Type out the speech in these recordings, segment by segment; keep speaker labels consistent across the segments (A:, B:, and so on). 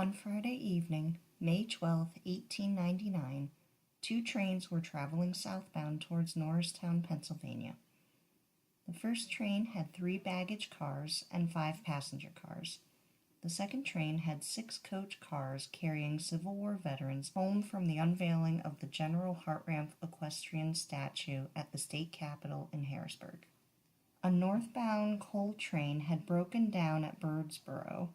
A: On Friday evening, May 12, 1899, two trains were traveling southbound towards Norristown, Pennsylvania. The first train had 3 baggage cars and 5 passenger cars. The second train had 6 coach cars carrying Civil War veterans home from the unveiling of the General Hartranft equestrian statue at the state capitol in Harrisburg. A northbound coal train had broken down at Birdsboro.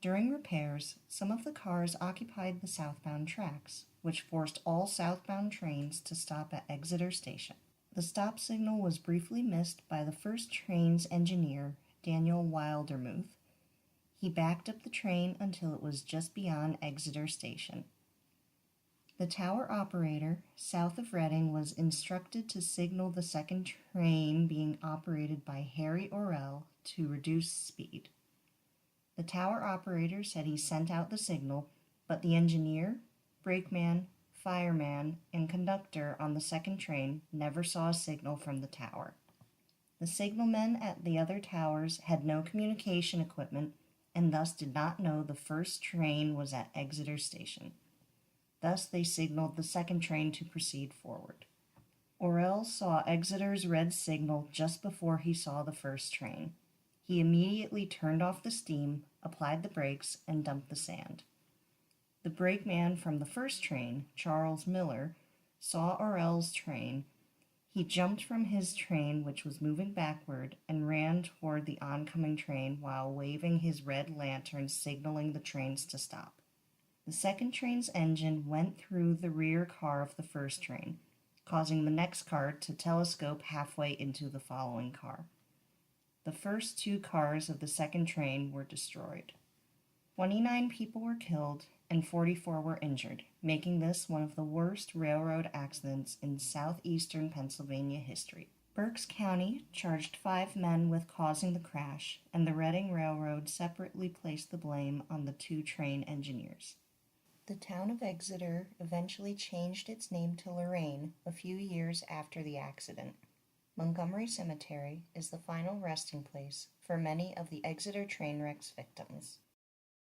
A: During repairs, some of the cars occupied the southbound tracks, which forced all southbound trains to stop at Exeter Station. The stop signal was briefly missed by the first train's engineer, Daniel Wildermuth. He backed up the train until it was just beyond Exeter Station. The tower operator, south of Reading, was instructed to signal the second train being operated by Harry Orrell to reduce speed. The tower operator said he sent out the signal, but the engineer, brakeman, fireman, and conductor on the second train never saw a signal from the tower. The signalmen at the other towers had no communication equipment and thus did not know the first train was at Exeter Station. Thus they signaled the second train to proceed forward. Orrell saw Exeter's red signal just before he saw the first train. He immediately turned off the steam, applied the brakes, and dumped the sand. The brakeman from the first train, Charles Miller, saw Orrell's train. He jumped from his train, which was moving backward, and ran toward the oncoming train while waving his red lantern signaling the trains to stop. The second train's engine went through the rear car of the first train, causing the next car to telescope halfway into the following car. The first 2 cars of the second train were destroyed. 29 people were killed and 44 were injured, making this one of the worst railroad accidents in southeastern Pennsylvania history. Berks County charged 5 men with causing the crash, and the Reading Railroad separately placed the blame on the 2 train engineers. The town of Exeter eventually changed its name to Lorraine a few years after the accident. Montgomery Cemetery is the final resting place for many of the Exeter train wreck's victims.